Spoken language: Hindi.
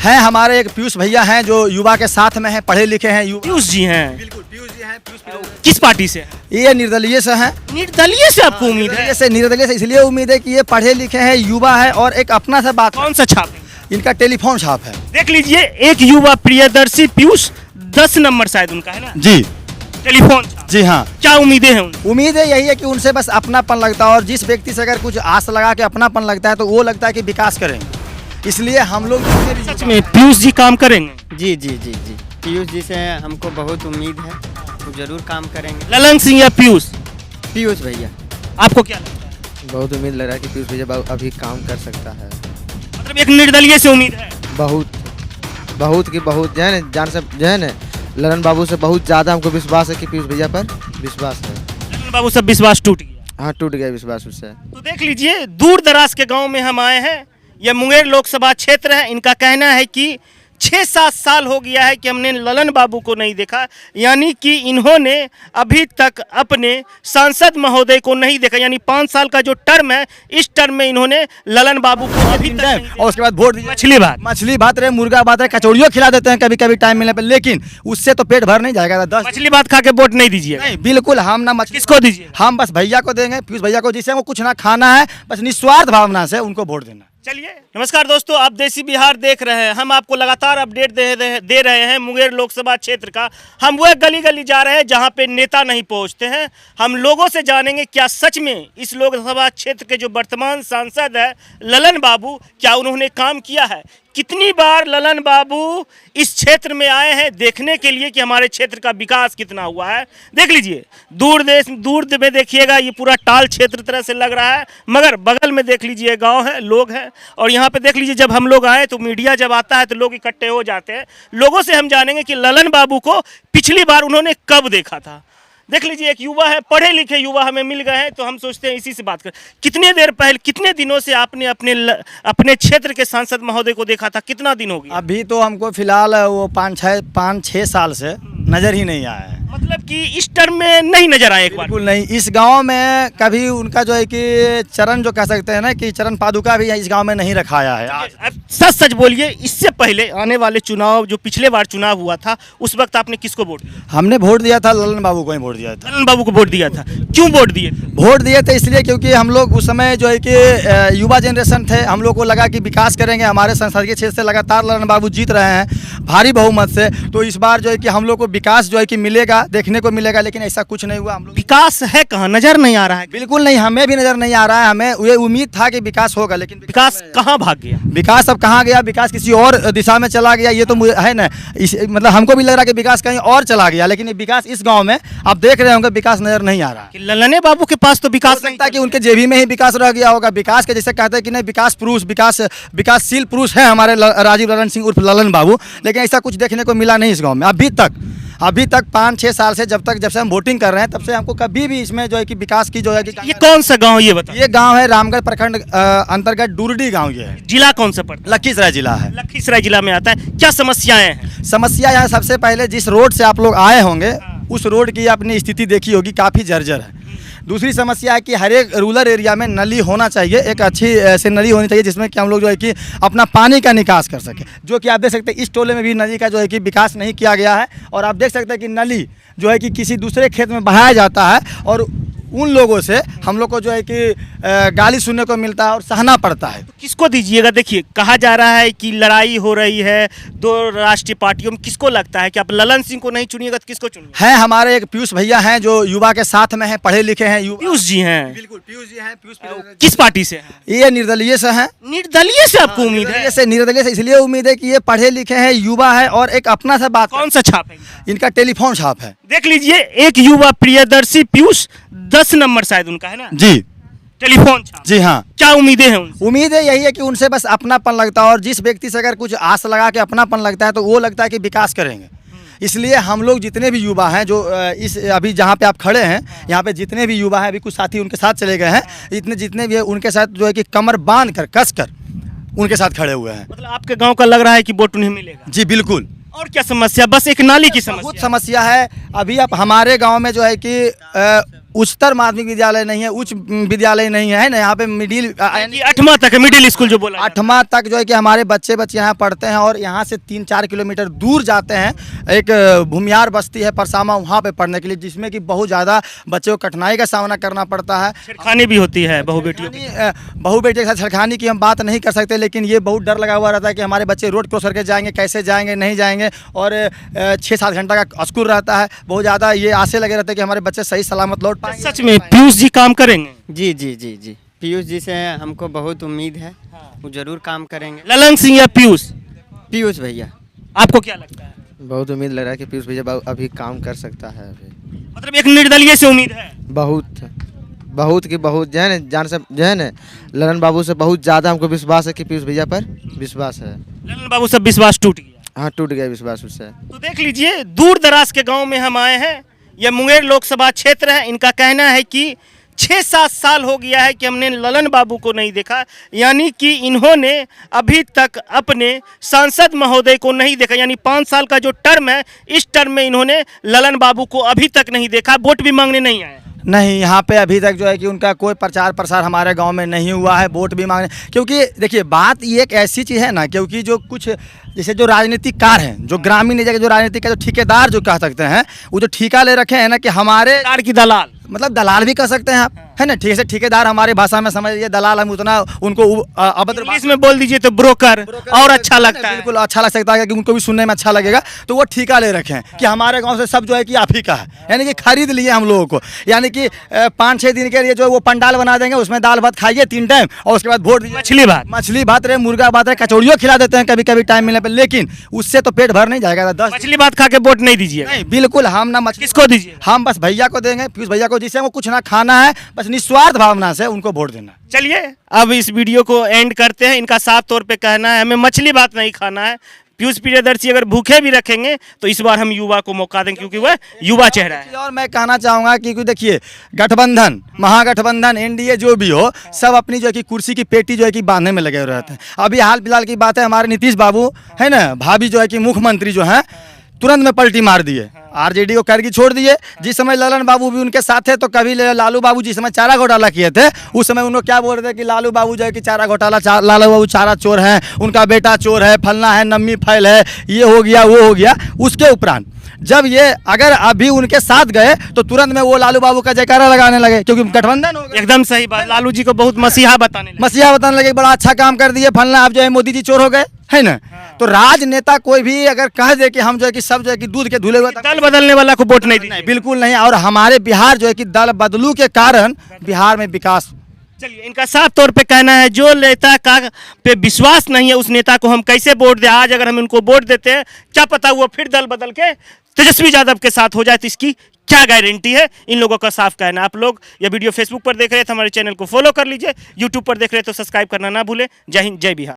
है हमारे एक पीयूष भैया हैं जो युवा के साथ में हैं, पढ़े लिखे हैं। पीयूष जी हैं। बिल्कुल पीयूष जी हैं। किस पार्टी से? ये निर्दलीय से हैं। निर्दलीय से आपको उम्मीद है? निर्दलीय से इसलिए उम्मीद है कि ये पढ़े लिखे हैं, युवा है और एक अपना सा बात। कौन सा छाप है? इनका टेलीफोन छाप है। देख लीजिए, एक युवा प्रियदर्शी पीयूष 10 नंबर शायद उनका है ना जी, टेलीफोन छाप। जी हाँ। क्या उम्मीदें हैं उनकी? उम्मीद है यही है कि उनसे बस अपनापन लगता है और जिस व्यक्ति से अगर कुछ आस लगा के अपनापन लगता है तो वो लगता है कि विकास करेंगे। इसलिए हम लोग सच में पीयूष जी काम करेंगे? जी जी जी जी पीयूष जी से हमको बहुत उम्मीद है, वो जरूर काम करेंगे। ललन सिंह या पीयूष? पीयूष भैया। आपको क्या लगता है? बहुत उम्मीद लग रहा है कि पीयूष भैया अभी काम कर सकता है। मतलब एक निर्दलीय से उम्मीद है? बहुत की बहुत जो है ना, जो है ना ललन बाबू से बहुत ज़्यादा हमको विश्वास है कि पीयूष भैया पर विश्वास है। ललन बाबू सब विश्वास टूट गया? हाँ, टूट गया विश्वास उससे। तो देख लीजिए, दूर दराज के गांव में हम आए हैं। यह मुंगेर लोकसभा क्षेत्र है। इनका कहना है कि 6-7 साल हो गया है कि हमने ललन बाबू को नहीं देखा, यानी कि इन्होंने अभी तक अपने सांसद महोदय को नहीं देखा। यानी 5 साल का जो टर्म है, इस टर्म में इन्होंने ललन बाबू को अभी तक नहीं देखा। और उसके बाद वोट दीजिए। मछली भात रहे, मुर्गा भात रहे, कचौड़ियों खिला देते हैं कभी कभी टाइम मिलने पर, लेकिन उससे तो पेट भर नहीं जाएगा। 10 मछली भात खा के वोट नहीं दीजिए? नहीं, बिल्कुल हम ना मछली। किसको दीजिए? हम बस भैया को देंगे, पीयूष भैया को, जिससे हमको कुछ ना खाना है, बस निस्वार्थ भावना से उनको वोट देना। चलिए, नमस्कार दोस्तों, आप देसी बिहार देख रहे हैं। हम आपको लगातार अपडेट दे रहे हैं मुंगेर लोकसभा क्षेत्र का। हम वह गली गली जा रहे हैं जहां पे नेता नहीं पहुंचते हैं। हम लोगों से जानेंगे क्या सच में इस लोकसभा क्षेत्र के जो वर्तमान सांसद है ललन बाबू, क्या उन्होंने काम किया है। कितनी बार ललन बाबू इस क्षेत्र में आए हैं देखने के लिए कि हमारे क्षेत्र का विकास कितना हुआ है। देख लीजिए, दूर में देखिएगा, ये पूरा टाल क्षेत्र तरह से लग रहा है, मगर बगल में देख लीजिए गांव है, लोग हैं। और यहाँ पे देख लीजिए, जब हम लोग आए तो मीडिया जब आता है तो लोग इकट्ठे हो जाते हैं। लोगों से हम जानेंगे कि ललन बाबू को पिछली बार उन्होंने कब देखा था। देख लीजिए, एक युवा है, पढ़े लिखे युवा हमें मिल गए हैं, तो हम सोचते हैं इसी से बात करें। कितने देर पहले, कितने दिनों से आपने अपने क्षेत्र के सांसद महोदय को देखा था? कितना दिन हो गया? अभी तो हमको फिलहाल वो 5-6 साल से नजर ही नहीं आया है। मतलब कि इस टर्म में नहीं नजर आए? एक बार बिल्कुल नहीं। इस गांव में कभी उनका जो है कि चरण, जो कह सकते हैं ना कि चरण पादुका भी इस गांव में नहीं रखाया है। अब सच बोलिए, इससे पहले आने वाले चुनाव, जो पिछले बार चुनाव हुआ था, उस वक्त आपने किसको वोट दिया? हमने वोट दिया था ललन बाबू को ही वोट दिया था। ललन बाबू को वोट दिया था? क्यों वोट दिए? वोट दिए थे इसलिए क्योंकि हम लोग उस समय जो है कि युवा जनरेशन थे, हम लोग को लगा कि विकास करेंगे। हमारे संसदीय क्षेत्र से लगातार ललन बाबू जीत रहे हैं भारी बहुमत से, तो इस बार जो है कि हम लोग को विकास जो है कि मिलेगा, देखने को मिलेगा, लेकिन ऐसा कुछ नहीं हुआ। हम लोग विकास है कहाँ? नजर नहीं आ रहा है? बिल्कुल नहीं, हमें भी नजर नहीं आ रहा है। हमें ये उम्मीद था कि विकास होगा, लेकिन विकास कहाँ भाग गया? विकास अब कहाँ गया? विकास किसी और दिशा में चला गया। ये तो है ना, मतलब हमको भी लग रहा है कि विकास कहीं और चला गया, लेकिन विकास इस गाँव में आप देख रहे होंगे विकास नजर नहीं आ रहा। ललने बाबू के पास तो विकास नहीं था कि उनके जेबी में ही विकास रह गया होगा। विकास के जैसे कहते हैं कि नहीं, विकास पुरुष, विकासशील पुरुष है हमारे राजीव ललन सिंह उर्फ ललन बाबू, लेकिन ऐसा कुछ देखने को मिला नहीं इस गांव में अभी तक 5-6 साल से, जब से हम वोटिंग कर रहे हैं, तब से हमको कभी भी इसमें जो है कि विकास की जो है कि। ये कौन सा गांव ये बताओ? ये गांव है रामगढ़ प्रखंड अंतर्गत डूरडी गांव। ये है। जिला कौन सा पड़ता है? लखीसराय जिला है। लखीसराय जिला में आता है। क्या समस्याएं हैं? समस्या यहाँ सबसे पहले, जिस रोड से आप लोग आए होंगे उस रोड की आपने स्थिति देखी होगी, काफ़ी जर्जर है। दूसरी समस्या है कि हर एक रूरल एरिया में नली होना चाहिए, एक अच्छी से नली होनी चाहिए, जिसमें कि हम लोग जो है कि अपना पानी का निकास कर सके। जो कि आप देख सकते हैं इस टोले में भी नली का जो है कि विकास नहीं किया गया है। और आप देख सकते हैं कि नली जो है कि किसी दूसरे खेत में बहाया जाता है और उन लोगों से हम लोग को जो है कि गाली सुनने को मिलता है और सहना पड़ता है। तो किसको दीजिएगा? देखिए, कहा जा रहा है कि लड़ाई हो रही है दो राष्ट्रीय पार्टियों में। किसको लगता है कि आप ललन सिंह को नहीं चुनिएगा तो किसको चुनिएगा? है हमारे एक पीयूष भैया हैं जो युवा के साथ में हैं, पढ़े लिखे हैं। पीयूष जी हैं? बिल्कुल पीयूष जी हैं। किस पार्टी से? ये निर्दलीय से हैं। निर्दलीय से आपको उम्मीद है? निर्दलीय से इसलिए उम्मीद है कि ये पढ़े लिखे हैं, युवा है और एक अपना सा बात। कौन सा छाप है? इनका टेलीफोन छाप है। देख लीजिए, एक युवा प्रियदर्शी पीयूष 10 नंबर शायद उनका है ना जी, टेलीफोन छाप। जी हाँ। क्या उम्मीदें हैं उनसे? उम्मीद है यही है कि उनसे बस अपनापन लगता है और जिस व्यक्ति से अगर कुछ आस लगा के अपनापन लगता है तो वो लगता है कि विकास करेंगे। इसलिए हम लोग जितने भी युवा हैं जो इस अभी जहाँ पे आप खड़े हैं, यहाँ पे जितने भी युवा हैं, अभी कुछ साथी उनके साथ चले गए हैं, जितने भी है उनके साथ जो है कि कमर बांध कर कस कर उनके साथ खड़े हुए हैं। मतलब आपके गांव का लग रहा है कि वोट उन्हें मिलेगा? जी बिल्कुल। और क्या समस्या? बस एक नाली की समस्या? बहुत समस्या है। अभी आप हमारे गांव में जो है कि उच्चतर माध्यमिक विद्यालय नहीं है, उच्च विद्यालय नहीं है ना, यहाँ पे मिडिल यानी 8वां तक है, मिडिल स्कूल जो बोला जाता 8वां तक जो है कि हमारे बच्चे यहाँ पढ़ते हैं और यहाँ से 3-4 किलोमीटर दूर जाते हैं। एक भूमियार बस्ती है परसामा, वहाँ पे पढ़ने के लिए, जिसमें कि बहुत ज़्यादा बच्चों को कठिनाई का सामना करना पड़ता है। छेड़खानी भी होती है बहू बेटियों की। बहू बेटी के साथ छेड़खानी की हम बात नहीं कर सकते, लेकिन ये बहुत डर लगा हुआ रहता है कि हमारे बच्चे रोड क्रॉस करके जाएंगे, कैसे जाएंगे, नहीं जाएंगे। और 6-7 घंटा का स्कूल रहता है, बहुत ज़्यादा ये आसे लगे रहते हैं कि हमारे बच्चे सही सलामत लौट पाएंगे। सच में पीयूष जी काम करेंगे? जी जी जी जी, पीयूष जी से हमको बहुत उम्मीद है, वो जरूर काम करेंगे। ललन सिंह या पीयूष? पीयूष भैया। आपको क्या लगता है? बहुत उम्मीद लग रहा है कि पीयूष भैया अभी काम कर सकता है अभी। मतलब एक निर्दलीय से उम्मीद है? बहुत की बहुत जो है ना, जान से जो है ना, ललन बाबू से बहुत ज़्यादा हमको विश्वास है कि पीयूष भैया पर विश्वास है। ललन बाबू सब विश्वास टूट गया? हाँ, टूट गया विश्वास उससे। तो देख लीजिए, दूर दराज के गांव में हम आए हैं। यह मुंगेर लोकसभा क्षेत्र है। इनका कहना है कि 6-7 साल हो गया है कि हमने ललन बाबू को नहीं देखा, यानी कि इन्होंने अभी तक अपने सांसद महोदय को नहीं देखा। यानी 5 साल का जो टर्म है, इस टर्म में इन्होंने ललन बाबू को अभी तक नहीं देखा। वोट भी मांगने नहीं आए? नहीं, यहाँ पे अभी तक जो है कि उनका कोई प्रचार प्रसार हमारे गांव में नहीं हुआ है। वोट भी मांगने, क्योंकि देखिए बात ये एक ऐसी चीज़ है ना, क्योंकि जो कुछ जैसे जो राजनीतिक कार हैं, जो ग्रामीण एरिया के जो राजनीतिक का जो ठेकेदार जो कह सकते हैं, वो जो ठेका ले रखे हैं ना कि हमारे सरकार की दलाल, मतलब दलाल भी कह सकते हैं आप, है ना। ठीक से ठेकेदार हमारी भाषा में समझ लीजिए, दलाल हम उतना उनको अभद्र इंग्लिश में बोल दीजिए तो ब्रोकर और अच्छा लगता है। बिल्कुल अच्छा लग सकता है कि उनको भी सुनने में अच्छा लगेगा। तो वो ठेका ले रखे हैं कि हमारे गांव से सब जो है कि आप ही का है, यानी कि खरीद लिए हम लोगों को। यानी कि 5-6 दिन के लिए जो वो पंडाल बना देंगे, उसमें दाल भात खाइए 3 टाइम और उसके बाद वोट दीजिए। मछली भात रहे, मुर्गा भात रहे, कचौड़ियों खिला देते हैं कभी कभी टाइम मिलने पर, लेकिन उससे तो पेट भर नहीं जाएगा। 10 मछली भात खा के वोट नहीं दीजिए? नहीं, बिल्कुल हम ना मछली किसको दीजिए? हम बस भैया को देंगे, पीयूष भैया को, जिससे हमको कुछ ना खाना है, बस निस्वार्थ भावना से उनको वोट देना। चलिए अब इस वीडियो को एंड करते हैं। इनका साफ तौर पे कहना है हमें मछली भात नहीं खाना है। पीयूष प्रियदर्शी अगर भूखे भी रखेंगे तो इस बार हम युवा को मौका देंगे, क्योंकि वह युवा चेहरा है। और मैं कहना चाहूँगा कि देखिए, गठबंधन, महागठबंधन, एनडीए जो भी हो, सब अपनी जो है कि कुर्सी की पेटी जो है कि बांधने में लगे रहते हैं। अभी हाल फिलहाल की बात है, हमारे नीतीश बाबू है ना, भाभी जो है कि मुख्यमंत्री जो है, तुरंत में पलटी मार दिए, आरजेडी को करगी छोड़ दिए। जिस समय ललन बाबू भी उनके साथ थे, तो कभी लालू बाबू जिस समय चारा घोटाला किए थे, उस समय उन्होंने क्या बोल रहे थे कि लालू बाबू जो है कि चारा घोटाला, लालू बाबू चारा चोर हैं, उनका बेटा चोर है, फलना है, नम्मी फैल है, ये हो गया वो हो गया। उसके उपरांत जब ये अगर अभी उनके साथ गए तो तुरंत में वो लालू बाबू का जयकारा लगाने लगे, क्योंकि गठबंधन हो गया। एकदम सही बात, लालू जी को बहुत मसीहा बताने लगे, बड़ा अच्छा काम कर दिए, फलना, अब जो है मोदी जी चोर हो गए, है ना। तो राजनेता कोई भी अगर कह दे कि हम जो है कि सब जो है कि दूध के धुले हुए, दल बदलने वाला को वोट नहीं दीजिए? बिल्कुल नहीं। और हमारे बिहार जो है कि दल बदलू के कारण बिहार में विकास। चलिए, इनका साफ तौर पे कहना है जो नेता का पे विश्वास नहीं है, उस नेता को हम कैसे वोट दें। आज अगर हम इनको वोट देते हैं, क्या पता वो फिर दल बदल के तेजस्वी यादव के साथ हो जाए, तो इसकी क्या गारंटी है। इन लोगों का साफ कहना। आप लोग ये वीडियो फेसबुक पर देख रहे हैं तो हमारे चैनल को फॉलो कर लीजिए, यूट्यूब पर देख रहे हैं तो सब्सक्राइब करना ना भूलें। जय हिंद, जय बिहार।